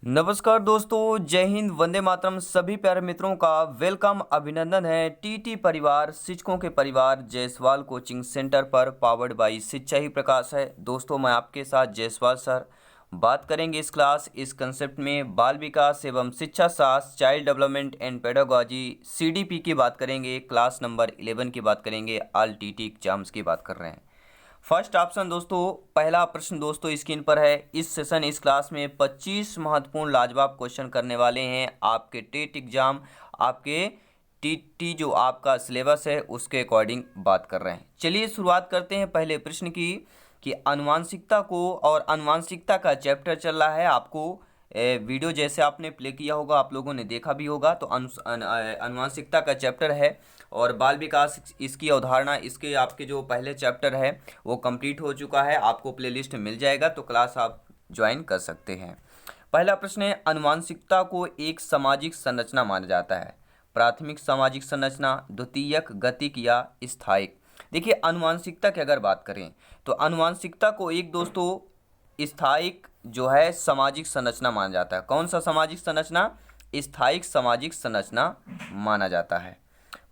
नमस्कार दोस्तों, जय हिंद, वंदे मातरम। सभी प्यारे मित्रों का वेलकम, अभिनंदन है। टीटी परिवार, शिक्षकों के परिवार जायसवाल कोचिंग सेंटर पर पावर्ड बाई शिक्षा ही प्रकाश है। दोस्तों, मैं आपके साथ जायसवाल सर बात करेंगे इस कंसेप्ट में बाल विकास एवं शिक्षा शास्त्र, child development and pedagogy, CDP की बात करेंगे, क्लास नंबर 11 की बात करेंगे, ऑल टीटी एग्जाम्स की बात कर रहे हैं। फर्स्ट ऑप्शन दोस्तों, पहला प्रश्न दोस्तों स्क्रीन पर है। इस क्लास में 25 महत्वपूर्ण लाजवाब क्वेश्चन करने वाले हैं आपके टेट एग्जाम, आपके टीटी जो आपका सिलेबस है उसके अकॉर्डिंग बात कर रहे हैं। चलिए शुरुआत करते हैं पहले प्रश्न की कि आनुवांशिकता को, और आनुवांशिकता का चैप्टर चल रहा है। आपको वीडियो जैसे आपने प्ले किया होगा, आप लोगों ने देखा भी होगा, तो आनुवांशिकता का चैप्टर है और बाल विकास इसकी अवधारणा, इसके आपके जो पहले चैप्टर है वो कंप्लीट हो चुका है। आपको प्लेलिस्ट मिल जाएगा, तो क्लास आप ज्वाइन कर सकते हैं। पहला प्रश्न है, आनुवांशिकता को एक सामाजिक संरचना माना जाता है। प्राथमिक सामाजिक संरचना, द्वितीयक, गतिक या स्थायिक। देखिए, आनुवांशिकता की अगर बात करें तो आनुवांशिकता को एक दोस्तों स्थायिक जो है सामाजिक संरचना माना जाता है। कौन सा सामाजिक संरचना? स्थायिक सामाजिक संरचना माना जाता है।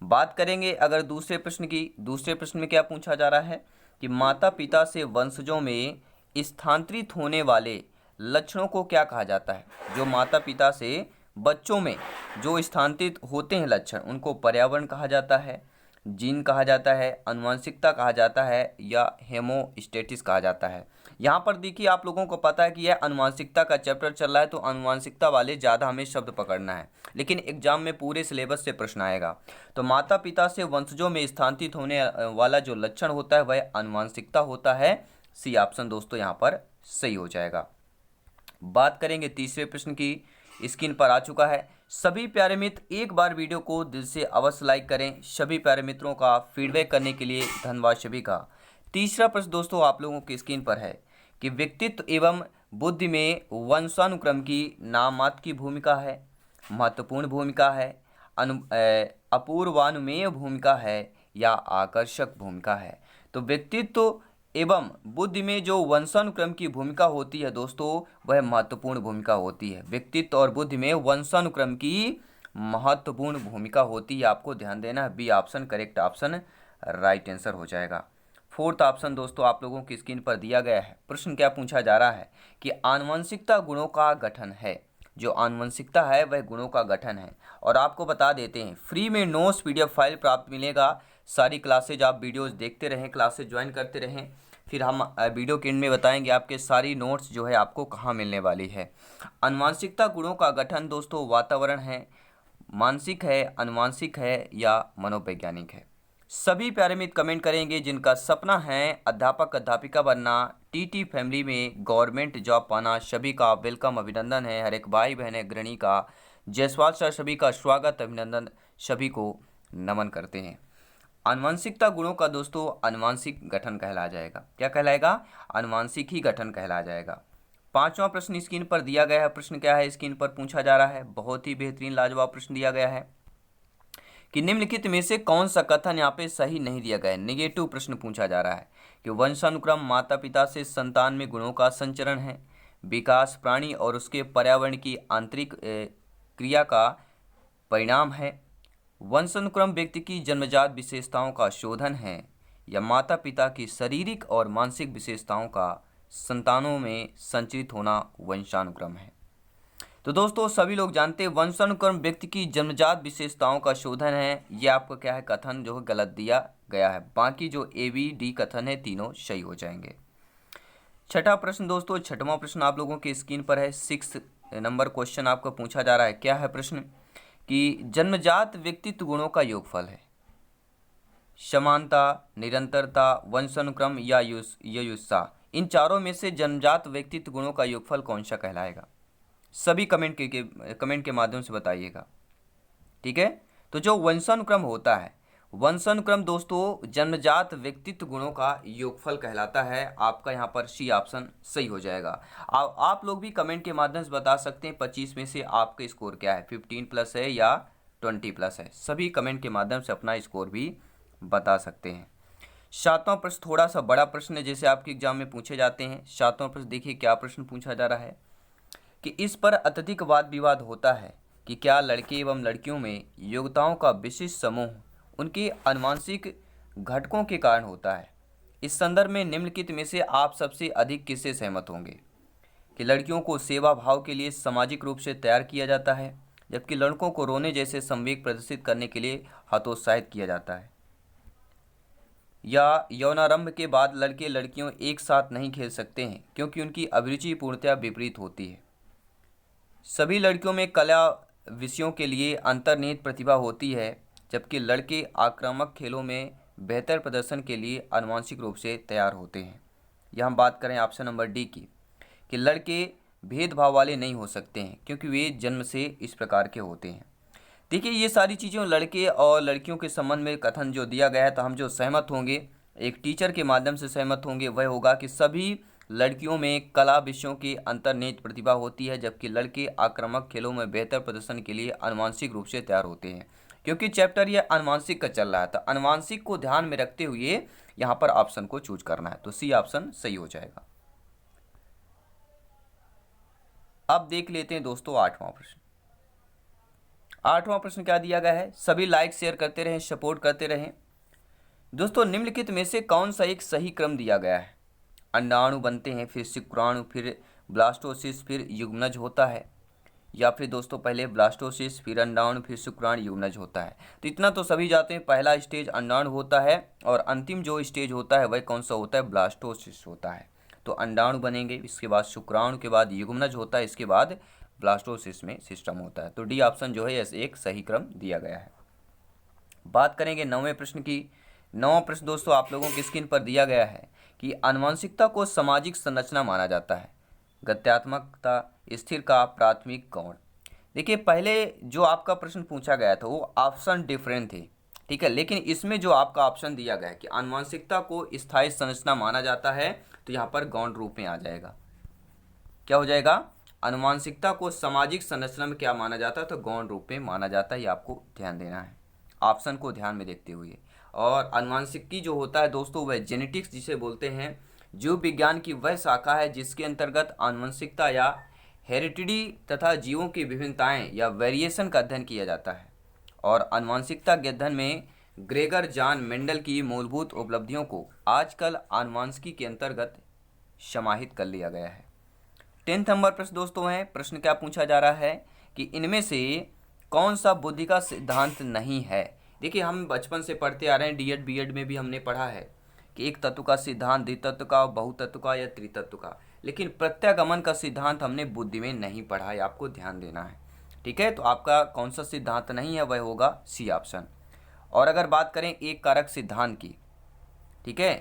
बात करेंगे अगर दूसरे प्रश्न की। दूसरे प्रश्न में क्या पूछा जा रहा है कि माता पिता से वंशजों में स्थानांतरित होने वाले लक्षणों को क्या कहा जाता है। जो माता पिता से बच्चों में जो स्थानांतरित होते हैं लक्षण, उनको पर्यावरण कहा जाता है, जीन कहा जाता है, आनुवंशिकता कहा जाता है, या हेमोस्टेटिस कहा जाता है। यहाँ पर देखिए, आप लोगों को पता है कि यह आनुवंशिकता का चैप्टर चल रहा है, तो आनुवंशिकता वाले ज़्यादा हमें शब्द पकड़ना है, लेकिन एग्जाम में पूरे सिलेबस से प्रश्न आएगा। तो माता पिता से वंशजों में स्थानांतरित होने वाला जो लक्षण होता है वह आनुवंशिकता होता है। सी ऑप्शन दोस्तों यहाँ पर सही हो जाएगा। बात करेंगे तीसरे प्रश्न की। स्क्रीन पर आ चुका है। सभी प्यारे मित्र एक बार वीडियो को दिल से अवश्य लाइक करें। सभी प्यारे मित्रों का फीडबैक करने के लिए धन्यवाद सभी का। तीसरा प्रश्न दोस्तों आप लोगों की स्क्रीन पर है कि व्यक्तित्व एवं बुद्धि में वंशानुक्रम की नाम मात्र की भूमिका है, महत्वपूर्ण भूमिका है, अपूर्वानुमेय भूमिका है, या आकर्षक भूमिका है। तो व्यक्तित्व एवं बुद्धि में जो वंशानुक्रम की भूमिका होती है दोस्तों, वह महत्वपूर्ण भूमिका होती है। व्यक्तित्व और बुद्धि में वंशानुक्रम की महत्वपूर्ण भूमिका होती है। आपको ध्यान देना है, B option correct option right answer हो जाएगा। फोर्थ ऑप्शन दोस्तों आप लोगों की स्क्रीन पर दिया गया है। प्रश्न क्या पूछा जा रहा है कि आनुवंशिकता गुणों का गठन है। जो आनुवंशिकता है वह गुणों का गठन है। और आपको बता देते हैं, फ्री में नोट्स पीडीएफ फाइल प्राप्त मिलेगा। सारी क्लासेज आप वीडियोस देखते रहें, क्लासेज ज्वाइन करते रहें, फिर हम वीडियो के एंड में बताएंगे आपके सारी नोट्स जो है आपको कहाँ मिलने वाली है। आनुवंशिकता गुणों का गठन दोस्तों वातावरण है, मानसिक है, अनुवांशिक है, या मनोवैज्ञानिक है। सभी प्यारे मित्र कमेंट करेंगे जिनका सपना है अध्यापक अध्यापिका बनना, टीटी फैमिली में गवर्नमेंट जॉब पाना। सभी का वेलकम, अभिनंदन है। हर एक भाई बहन गृहिणी का जायसवाल सर सभी का स्वागत, अभिनंदन, सभी को नमन करते हैं। आनुवंशिकता गुणों का दोस्तों आनुवंशिक गठन कहला जाएगा। क्या कहलाएगा? आनुवंशिक ही गठन कहला जाएगा। पांचवा प्रश्न स्क्रीन पर दिया गया है। प्रश्न क्या है स्क्रीन पर पूछा जा रहा है, बहुत ही बेहतरीन लाजवाब प्रश्न दिया गया है कि निम्नलिखित में से कौन सा कथन यहाँ पे सही नहीं दिया गया है। नेगेटिव प्रश्न पूछा जा रहा है कि वंशानुक्रम माता पिता से संतान में गुणों का संचरण है, विकास प्राणी और उसके पर्यावरण की आंतरिक क्रिया का परिणाम है, वंशानुक्रम व्यक्ति की जन्मजात विशेषताओं का शोधन है, या माता पिता की शारीरिक और मानसिक विशेषताओं का संतानों में संचित होना वंशानुक्रम है। तो दोस्तों सभी लोग जानते हैं वंशानुक्रम व्यक्ति की जन्मजात विशेषताओं का शोधन है। यह आपका क्या है कथन जो है गलत दिया गया है। बाकी जो ए बी डी कथन है तीनों सही हो जाएंगे। छठा प्रश्न दोस्तों, छठवां प्रश्न आप लोगों की स्क्रीन पर है। 6 नंबर क्वेश्चन आपको पूछा जा रहा है। क्या है प्रश्न कि जन्मजात व्यक्तित्व गुणों का योगफल है। समानता, निरंतरता, वंशानुक्रम या युयुत्सा, इन चारों में से जन्मजात व्यक्तित्व गुणों का योगफल कौन सा कहलाएगा? सभी कमेंट के माध्यम से बताइएगा, ठीक है। तो जो वंशानुक्रम होता है, वंशानुक्रम दोस्तों जन्मजात व्यक्तित्व गुणों का योगफल कहलाता है। आपका यहाँ पर सी ऑप्शन सही हो जाएगा। आप लोग भी कमेंट के माध्यम से बता सकते हैं 25 में से आपका स्कोर क्या है, 15 प्लस है या 20 प्लस है। सभी कमेंट के माध्यम से अपना स्कोर भी बता सकते हैं। सातवां प्रश्न थोड़ा सा बड़ा प्रश्न है, जैसे आपके एग्जाम में पूछे जाते हैं। सातवां प्रश्न देखिए क्या प्रश्न पूछा जा रहा है कि इस पर अत्यधिक वाद विवाद होता है कि क्या लड़के एवं लड़कियों में योग्यताओं का विशिष्ट समूह उनके आनुवंशिक घटकों के कारण होता है। इस संदर्भ में निम्नलिखित में से आप सबसे अधिक किससे सहमत होंगे कि लड़कियों को सेवा भाव के लिए सामाजिक रूप से तैयार किया जाता है, जबकि लड़कों को रोने जैसे संवेग प्रदर्शित करने के लिए हतोत्साहित किया जाता है। या यौनारंभ के बाद लड़के लड़कियों एक साथ नहीं खेल सकते हैं क्योंकि उनकी अभिरुचि पूर्णतया विपरीत होती है। सभी लड़कियों में कला विषयों के लिए अंतर्निहित प्रतिभा होती है, जबकि लड़के आक्रामक खेलों में बेहतर प्रदर्शन के लिए आनुवंशिक रूप से तैयार होते हैं। यह हम बात करें ऑप्शन नंबर डी की कि लड़के भेदभाव वाले नहीं हो सकते हैं क्योंकि वे जन्म से इस प्रकार के होते हैं। देखिए, ये सारी चीज़ें लड़के और लड़कियों के संबंध में कथन जो दिया गया है, तो हम जो सहमत होंगे, एक टीचर के माध्यम से सहमत होंगे, वह होगा कि सभी लड़कियों में कला विषयों की अंतर्निहित प्रतिभा होती है, जबकि लड़के आक्रामक खेलों में बेहतर प्रदर्शन के लिए आनुवंशिक रूप से तैयार होते हैं। क्योंकि चैप्टर ये आनुवंशिक का चल रहा है, तो आनुवंशिक को ध्यान में रखते हुए यहाँ पर ऑप्शन को चूज करना है, तो सी ऑप्शन सही हो जाएगा। अब देख लेते हैं दोस्तों आठवां प्रश्न। आठवां प्रश्न क्या दिया गया है, सभी लाइक शेयर करते रहें, सपोर्ट करते रहें। दोस्तों, निम्नलिखित में से कौन सा एक सही क्रम दिया गया है? अंडाणु बनते हैं, फिर शुक्राणु, फिर ब्लास्टोसिस, फिर युग्मनज होता है, या फिर दोस्तों पहले ब्लास्टोसिस, फिर अंडाणु, फिर शुक्राणु, युग्मनज होता है। तो इतना तो सभी जाते हैं, पहला स्टेज अंडाणु होता है और अंतिम जो स्टेज होता है वह कौन सा होता है? ब्लास्टोसिस होता है। तो अंडाणु बनेंगे, इसके बाद शुक्राणु के बाद युग्मनज होता है, इसके बाद ब्लास्टोसिस में सिस्टम होता है। तो डी ऑप्शन जो है ऐसे एक सही क्रम दिया गया है। बात करेंगे नौवें प्रश्न की। नौवां प्रश्न दोस्तों आप लोगों की स्क्रीन पर दिया गया है कि आनुवंशिकता को सामाजिक संरचना माना जाता है। गत्यात्मकता, स्थिर का, प्राथमिक, गौण। देखिए, पहले जो आपका प्रश्न पूछा गया था वो ऑप्शन डिफरेंट थे, ठीक है, लेकिन इसमें जो आपका ऑप्शन दिया गया है कि आनुवंशिकता को स्थायी संरचना माना जाता है, तो यहाँ पर गौण रूप में आ जाएगा। क्या हो जाएगा? आनुवंशिकता को सामाजिक संरचना में क्या माना जाता है? तो गौण रूप में माना जाता है। ये आपको ध्यान देना है, ऑप्शन को ध्यान में देखते हुए। और आनुवंशिकी जो होता है दोस्तों, वह जेनेटिक्स जिसे बोलते हैं, जीव विज्ञान की वह शाखा है जिसके अंतर्गत आनुवंशिकता या हेरिडिटी तथा जीवों की विभिन्नताएं या वेरिएशन का अध्ययन किया जाता है। और आनुवंशिकता के अध्ययन में ग्रेगर जॉन मेंडल की मूलभूत उपलब्धियों को आजकल आनुवंशिकी के अंतर्गत समाहित कर लिया गया है। 10th नंबर प्रश्न दोस्तों है, प्रश्न क्या पूछा जा रहा है कि इनमें से कौन सा बुद्धि का सिद्धांत नहीं है? देखिए, हम बचपन से पढ़ते आ रहे हैं, डीएड बीएड में भी हमने पढ़ा है कि एक तत्व का सिद्धांत, द्वितत्व का, बहुतत्व का या त्रितत्व का, लेकिन प्रत्यागमन का सिद्धांत हमने बुद्धि में नहीं पढ़ा है, आपको ध्यान देना है, ठीक है। तो आपका कौन सा सिद्धांत नहीं है? वह होगा सी ऑप्शन। और अगर बात करें एक कारक सिद्धांत की, ठीक है,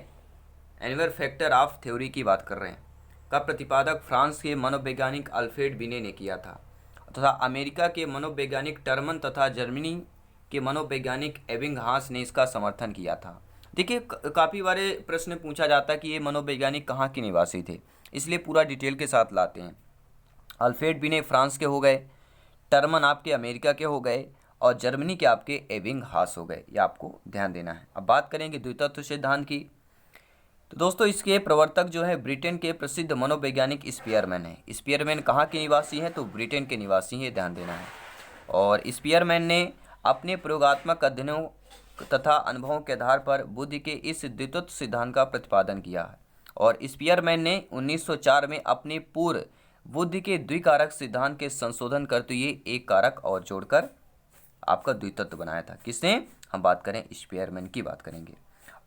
एनवर फैक्टर ऑफ थ्योरी की बात कर रहे हैं, का प्रतिपादक फ्रांस के मनोवैज्ञानिक अल्फ्रेड बिने ने किया था तथा अमेरिका के मनोवैज्ञानिक टर्मन तथा जर्मनी के मनोवैज्ञानिक एबिंगहास ने इसका समर्थन किया था। देखिए, काफ़ी बारे प्रश्न पूछा जाता है कि ये मनोवैज्ञानिक कहाँ के निवासी थे, इसलिए पूरा डिटेल के साथ लाते हैं। अल्फ्रेड बिने फ्रांस के हो गए, टर्मन आपके अमेरिका के हो गए और जर्मनी के आपके एबिंगहास हो गए, ये आपको ध्यान देना है। अब बात करेंगे द्वितत्व सिद्धांत की। तो दोस्तों इसके प्रवर्तक जो है ब्रिटेन के प्रसिद्ध मनोवैज्ञानिक स्पीयरमैन है। स्पीयरमैन कहाँ के निवासी हैं? तो ब्रिटेन के निवासी हैं, ध्यान देना है। और स्पीयरमैन ने अपने प्रयोगात्मक अध्ययनों तथा अनुभवों के आधार पर बुद्धि के इस द्वितत्व सिद्धांत का प्रतिपादन किया है। और स्पीयरमैन ने 1904 में अपने पूर्व बुद्धि के द्विकारक सिद्धांत के संशोधन करते हुए एक कारक और जोड़कर आपका द्वितत्व बनाया था। किसने? हम बात करें स्पीयरमैन की बात करेंगे।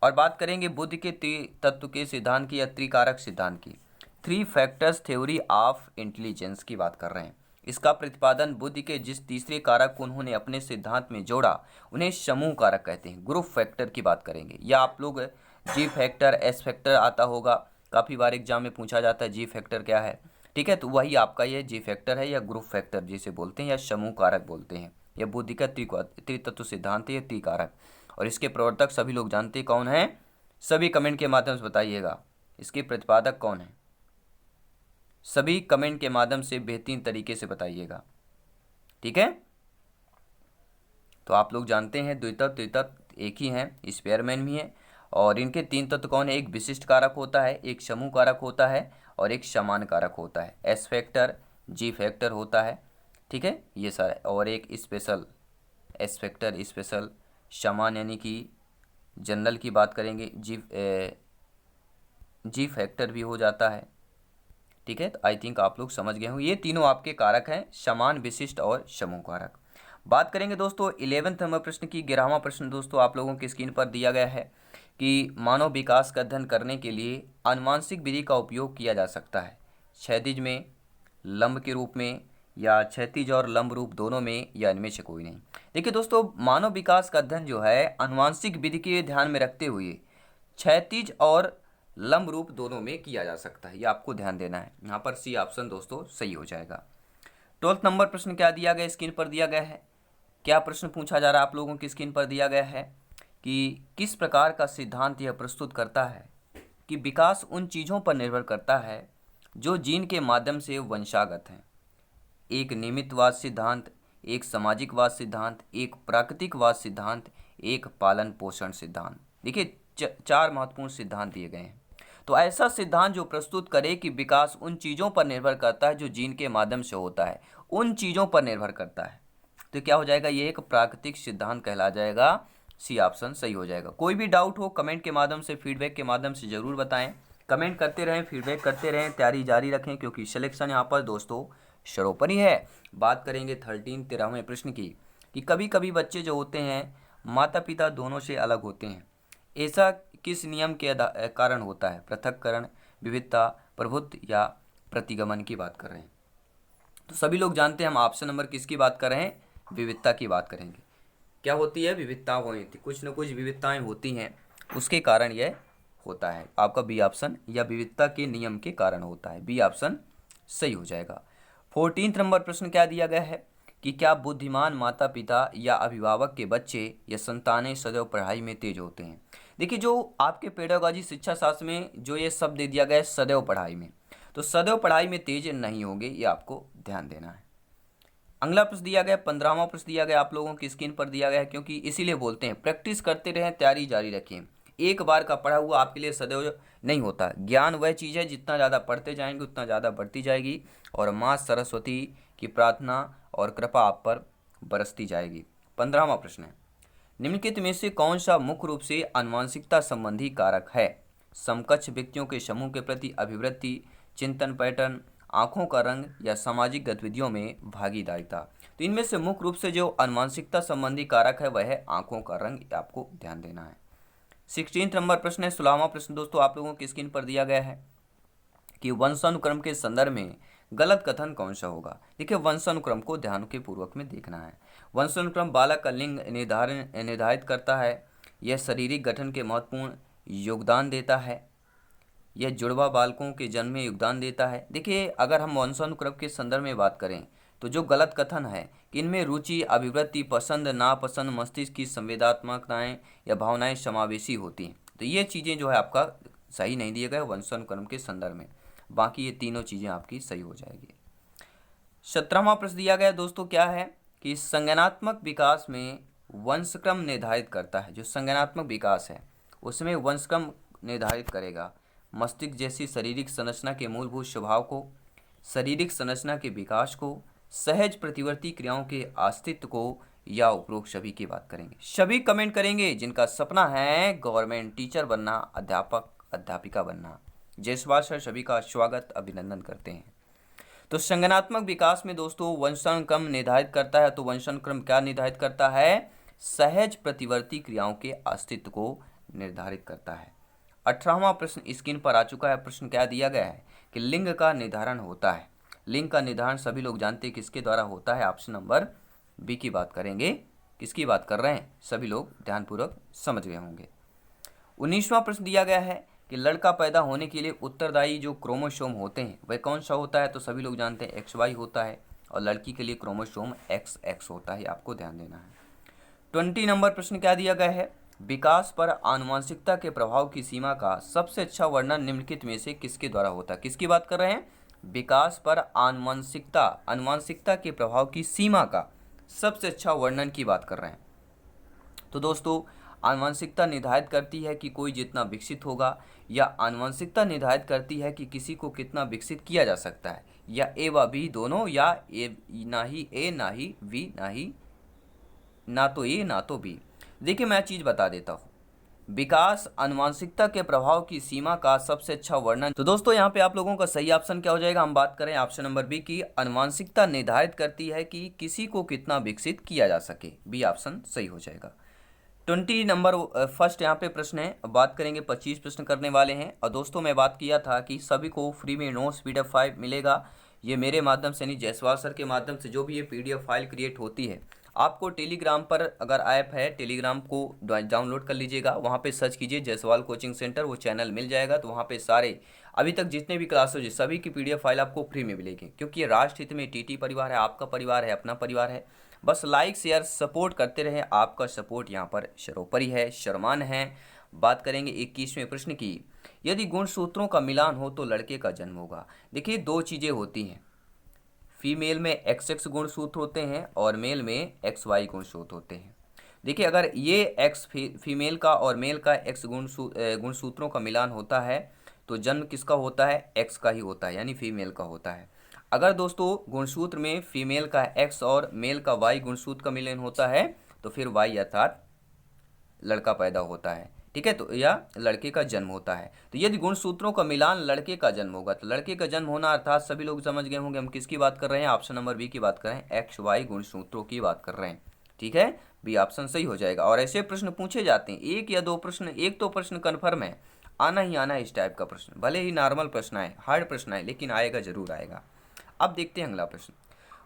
और बात करेंगे बुद्धि के त्रितत्व के सिद्धांत की या त्रिकारक सिद्धांत की, three factors theory of intelligence की बात कर रहे हैं। इसका प्रतिपादन बुद्धि के जिस तीसरे कारक को उन्होंने अपने सिद्धांत में जोड़ा उन्हें समूह कारक कहते हैं, ग्रुप फैक्टर की बात करेंगे। या आप लोग जी फैक्टर, एस फैक्टर आता होगा, काफ़ी बार एग्जाम में पूछा जाता है जी फैक्टर क्या है, ठीक है, तो वही आपका ये जी फैक्टर है या ग्रुप फैक्टर जिसे बोलते हैं या समूह कारक बोलते हैं। यह बुद्धि का त्रितत्व सिद्धांत है, या त्रिकारक। और इसके प्रवर्तक सभी लोग जानते कौन हैं? सभी कमेंट के माध्यम से बताइएगा इसके प्रतिपादक कौन है, सभी कमेंट के माध्यम से बेहतरीन तरीके से बताइएगा, ठीक है। तो आप लोग जानते हैं द्वितत्व त्रितत्व एक ही हैं, स्पीयरमैन भी हैं। और इनके तीन तत्व कौन है? एक विशिष्ट कारक होता है, एक समूह कारक होता है और एक समान कारक होता है। एस फैक्टर, जी फैक्टर होता है, ठीक है, ये सारा। और एक स्पेशल, एस फैक्टर, स्पेशल, समान यानी कि जनरल की बात करेंगे, जी फैक्टर भी हो जाता है, ठीक है। तो आई थिंक आप लोग समझ गए होंगे, ये तीनों आपके कारक हैं, समान, विशिष्ट और समूह कारक। बात करेंगे दोस्तों 11वें नंबर प्रश्न की। 11वां प्रश्न दोस्तों आप लोगों की स्क्रीन पर दिया गया है कि मानव विकास का अध्ययन करने के लिए आनुवांशिक विधि का उपयोग किया जा सकता है, क्षैतिज में, लंब के रूप में, या क्षैतिज और लंब रूप दोनों में, या इनमें से कोई नहीं। देखिए दोस्तों, मानव विकास का अध्ययन जो है आनुवांशिक विधि के ध्यान में रखते हुए क्षैतिज और लंब रूप दोनों में किया जा सकता है, ये आपको ध्यान देना है। यहाँ पर सी ऑप्शन दोस्तों सही हो जाएगा। 12 नंबर प्रश्न क्या दिया गया, स्क्रीन पर दिया गया है। क्या प्रश्न पूछा जा रहा है आप लोगों की स्क्रीन पर दिया गया है कि किस प्रकार का सिद्धांत यह प्रस्तुत करता है कि विकास उन चीज़ों पर निर्भर करता है जो जीन के माध्यम से वंशागत हैं। एक नियमितवाद सिद्धांत, एक सामाजिकवाद सिद्धांत, एक प्राकृतिकवाद सिद्धांत, एक पालन पोषण सिद्धांत। देखिए चार महत्वपूर्ण सिद्धांत दिए गए हैं। तो ऐसा सिद्धांत जो प्रस्तुत करे कि विकास उन चीज़ों पर निर्भर करता है जो जीन के माध्यम से होता है, उन चीज़ों पर निर्भर करता है, तो क्या हो जाएगा, ये एक प्राकृतिक सिद्धांत कहला जाएगा। सी ऑप्शन सही हो जाएगा। कोई भी डाउट हो कमेंट के माध्यम से, फीडबैक के माध्यम से ज़रूर बताएं। कमेंट करते रहें, फीडबैक करते रहें, तैयारी जारी रखें, क्योंकि सिलेक्शन यहाँ पर दोस्तों शरोपरी है। बात करेंगे 13वें प्रश्न की कि कभी कभी बच्चे जो होते हैं माता पिता दोनों से अलग होते हैं, ऐसा किस नियम के कारण होता है? पृथक्करण, विविधता, प्रभुत्व या प्रतिगमन की बात कर रहे हैं। तो सभी लोग जानते हैं हम ऑप्शन नंबर किसकी बात कर रहे हैं, विविधता की बात करेंगे। क्या होती है, विविधता होती, कुछ न कुछ विविधताएं होती हैं, उसके कारण यह होता है। आपका बी ऑप्शन, या विविधता के नियम के कारण होता है, बी ऑप्शन सही हो जाएगा। 14 नंबर प्रश्न क्या दिया गया है कि क्या बुद्धिमान माता पिता या अभिभावक के बच्चे या संतानें सदैव पढ़ाई में तेज होते हैं? देखिए जो आपके पेडागॉजी शिक्षा शास्त्र में जो ये शब्द दे दिया गया है सदैव पढ़ाई में, तो सदैव पढ़ाई में तेज नहीं होंगे, ये आपको ध्यान देना है। अगला प्रश्न दिया गया 15वां प्रश्न दिया गया आप लोगों की स्क्रीन पर दिया गया है, क्योंकि इसीलिए बोलते हैं प्रैक्टिस करते रहें, तैयारी जारी रखें। एक बार का पढ़ा हुआ आपके लिए सदैव नहीं होता। ज्ञान वह चीज़ है जितना ज़्यादा पढ़ते जाएंगे उतना ज़्यादा बढ़ती जाएगी, और माँ सरस्वती की प्रार्थना और कृपा आप पर बरसती जाएगी। 15वां प्रश्न है, निम्नलिखित में से कौन सा मुख्य रूप से आनुवंशिकता संबंधी कारक है? समकक्ष व्यक्तियों के समूह के प्रति अभिवृत्ति, चिंतन पैटर्न, आंखों का रंग, या सामाजिक गतिविधियों में भागीदारिता। तो इनमें से मुख्य रूप से जो आनुवंशिकता संबंधी कारक है वह है आंखों का रंग, आपको ध्यान देना है। 16 नंबर प्रश्न है, 16वां प्रश्न दोस्तों आप लोगों की स्क्रीन पर दिया गया है कि वंशानुक्रम के संदर्भ में गलत कथन कौन सा होगा? देखिए वंशानुक्रम को ध्यान के पूर्वक में देखना है। वंशानुक्रम बालक का लिंग निर्धारित करता है, यह शारीरिक गठन के महत्वपूर्ण योगदान देता है, यह जुड़वा बालकों के जन्म में योगदान देता है। देखिए अगर हम वंशानुक्रम के संदर्भ में बात करें तो जो गलत कथन है कि इनमें रुचि, अभिवृत्ति, पसंद, नापसंद, मस्तिष्क की संवेदनात्मकताएं या भावनाएं समावेशी होती हैं, तो ये चीज़ें जो है आपका सही नहीं दिए गए वंशानुक्रम के संदर्भ में। बाकी ये तीनों चीज़ें आपकी सही हो जाएगी। 17वां प्रश्न दिया गया दोस्तों क्या है कि संज्ञानात्मक विकास में वंशक्रम निर्धारित करता है। जो संज्ञानात्मक विकास है उसमें वंशक्रम निर्धारित करेगा मस्तिष्क जैसी शारीरिक संरचना के मूलभूत स्वभाव को, शारीरिक संरचना के विकास को, सहज प्रतिवर्ती क्रियाओं के अस्तित्व को, या उपरोक्त सभी की बात करेंगे। सभी कमेंट करेंगे जिनका सपना है गवर्नमेंट टीचर बनना, अध्यापक अध्यापिका बनना। जयसवाल सर सभी का स्वागत अभिनंदन करते हैं। तो संज्ञानात्मक विकास में दोस्तों वंशानुक्रम निर्धारित करता है। तो वंशानुक्रम क्या निर्धारित करता है? सहज प्रतिवर्ती क्रियाओं के अस्तित्व को निर्धारित करता है। 18वां प्रश्न स्क्रीन पर आ चुका है। प्रश्न क्या दिया गया है कि लिंग का निर्धारण होता है। लिंग का निर्धारण सभी लोग जानते हैं किसके द्वारा होता है। ऑप्शन नंबर बी की बात करेंगे। किसकी बात कर रहे हैं? सभी लोग ध्यानपूर्वक समझ गए होंगे। 19वां प्रश्न दिया गया है कि लड़का पैदा होने के लिए उत्तरदायी जो क्रोमोसोम होते हैं वह कौन सा होता है? तो सभी लोग जानते हैं XY होता है, और लड़की के लिए क्रोमोसोम XX होता है, आपको ध्यान देना है। 20 नंबर प्रश्न क्या दिया गया है? विकास पर आनुवंशिकता के प्रभाव की सीमा का सबसे अच्छा वर्णन निम्नलिखित में से किसके द्वारा होता है? किसकी बात कर रहे हैं? विकास पर आनुवंशिकता के प्रभाव की सीमा का सबसे अच्छा वर्णन की बात कर रहे हैं। तो दोस्तों आनुवंशिकता निर्धारित करती है कि कोई जितना विकसित होगा, या आनुवंशिकता निर्धारित करती है कि किसी को कितना विकसित किया जा सकता है। या ए व बी दोनों, या ए ना ही ए ना ही बी ना ही ना तो ए ना तो बी। देखिए मैं चीज बता देता हूँ, विकास आनुवंशिकता के प्रभाव की सीमा का सबसे अच्छा वर्णन। तो दोस्तों यहाँ पे आप लोगों का सही ऑप्शन क्या हो जाएगा, हम बात करें ऑप्शन नंबर बी की, आनुवंशिकता निर्धारित करती है कि किसी को कितना विकसित किया जा सके। बी ऑप्शन सही हो जाएगा। 20 नंबर फर्स्ट यहाँ पे प्रश्न है, बात करेंगे 25 प्रश्न करने वाले हैं। और दोस्तों मैं बात किया था कि सभी को फ्री में नोट्स PDF फाइल मिलेगा, ये मेरे माध्यम से नहीं, जायसवाल सर के माध्यम से जो भी ये PDF फाइल क्रिएट होती है, आपको टेलीग्राम पर अगर ऐप है टेलीग्राम को डाउनलोड कर लीजिएगा, वहाँ पे सर्च कीजिए जायसवाल कोचिंग सेंटर, वो चैनल मिल जाएगा। तो वहाँ पे सारे अभी तक जितने भी क्लासेज है सभी की PDF फाइल आपको फ्री में मिलेगी, क्योंकि ये राष्ट्र हित में TT परिवार है, आपका परिवार है, अपना परिवार है। बस लाइक शेयर सपोर्ट करते रहें, आपका सपोर्ट यहाँ पर सर्वोपरि है, शर्मान है। बात करेंगे 21वें प्रश्न की, यदि गुणसूत्रों का मिलान हो तो लड़के का जन्म होगा। देखिए दो चीज़ें होती हैं, फीमेल में XX गुणसूत्र होते हैं और मेल में XY गुणसूत्र होते हैं। देखिए अगर ये X फीमेल का और मेल का X गुणसूत्रों का मिलान होता है तो जन्म किसका होता है, X का ही होता है, यानी फीमेल का होता है। अगर दोस्तों गुणसूत्र में फीमेल का X और मेल का Y गुणसूत्र का मिलन होता है तो फिर Y अर्थात लड़का पैदा होता है, ठीक है, तो या लड़के का जन्म होता है। तो यदि गुणसूत्रों का मिलान लड़के का जन्म होगा, तो लड़के का जन्म होना अर्थात सभी लोग समझ गए होंगे हम किसकी बात कर रहे हैं, ऑप्शन नंबर बी की बात कर रहे हैं, XY गुणसूत्रों की बात कर रहे हैं, ठीक है, बी ऑप्शन सही हो जाएगा। और ऐसे प्रश्न पूछे जाते हैं, एक या दो प्रश्न, एक तो प्रश्न कन्फर्म है, आना ही आना है इस टाइप का प्रश्न, भले ही नॉर्मल प्रश्न आए, हार्ड प्रश्न आए, लेकिन आएगा जरूर आएगा। अब देखते हैं अगला प्रश्न,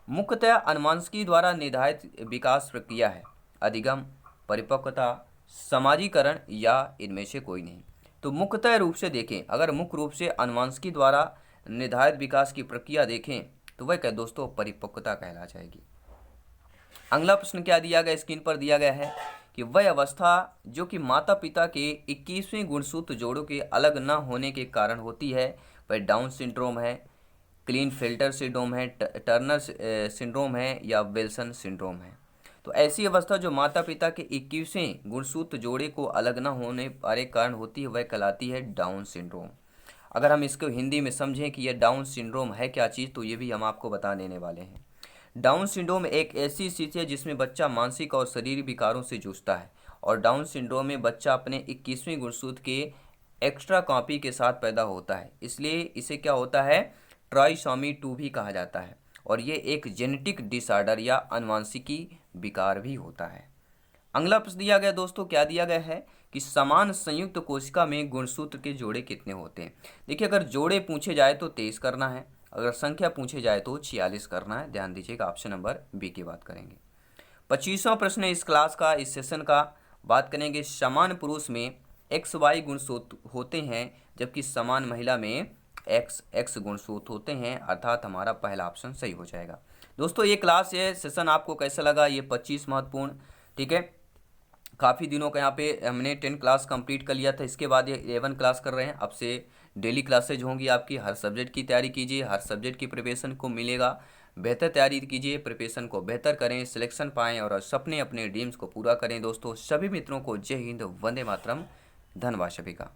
मुख्यतः अनुवांशिकी द्वारा निर्धारित विकास प्रक्रिया है, अधिगम, परिपक्वता, समाजीकरण या इनमें से कोई नहीं। तो मुख्यतः रूप से देखें, अगर मुख्य रूप से अनुवांशिकी द्वारा निर्धारित विकास की प्रक्रिया देखें तो वह क्या दोस्तों परिपक्वता कहला जाएगी। अगला प्रश्न क्या दिया गया, स्क्रीन पर दिया गया है कि वह अवस्था जो कि माता पिता के 21वें गुणसूत्र जोड़ों के अलग न होने के कारण होती है वह डाउन सिंड्रोम है, क्लीनफेल्टर सिंड्रोम है, टर्नर सिंड्रोम है या विल्सन सिंड्रोम है। तो ऐसी अवस्था जो माता पिता के 21वें गुणसूत्र जोड़े को अलग न होने के कारण होती है वह कहलाती है डाउन सिंड्रोम। अगर हम इसको हिंदी में समझें कि यह डाउन सिंड्रोम है क्या चीज़, तो ये भी हम आपको बता देने वाले हैं। डाउन सिंड्रोम एक ऐसी स्थिति है जिसमें बच्चा मानसिक और शारीरिक विकारों से जूझता है, और डाउन सिंड्रोम में बच्चा अपने 21वें गुणसूत्र के एक्स्ट्रा कॉपी के साथ पैदा होता है, इसलिए इसे क्या होता है, ट्राइसोमी 2 भी कहा जाता है, और ये एक जेनेटिक डिसऑर्डर या अनुवांशिकी विकार भी होता है। अगला प्रश्न दिया गया दोस्तों, क्या दिया गया है कि समान संयुक्त कोशिका में गुणसूत्र के जोड़े कितने होते हैं। देखिए अगर जोड़े पूछे जाए तो 23 करना है, अगर संख्या पूछे जाए तो 46 करना है। ध्यान दीजिएगा, ऑप्शन नंबर बी की बात करेंगे। 25वां प्रश्न इस क्लास का, इस सेशन का, बात करेंगे समान पुरुष में XY गुणसूत्र होते हैं जबकि समान महिला में XX गुणसूत्र होते हैं, अर्थात हमारा पहला ऑप्शन सही हो जाएगा। दोस्तों ये क्लास, ये सेशन आपको कैसा लगा, ये 25 महत्वपूर्ण, ठीक है, काफ़ी दिनों का यहाँ पे हमने 10 क्लास कंप्लीट कर लिया था, इसके बाद ये 11 क्लास कर रहे हैं। अब से डेली क्लासेज होंगी आपकी, हर सब्जेक्ट की तैयारी कीजिए, हर सब्जेक्ट की प्रिपरेशन को मिलेगा, बेहतर तैयारी कीजिए, प्रिपरेशन को बेहतर करें, सिलेक्शन पाएँ और सपने अपने ड्रीम्स को पूरा करें। दोस्तों सभी मित्रों को जय हिंद, वंदे मातरम, धन्यवाद सभी का।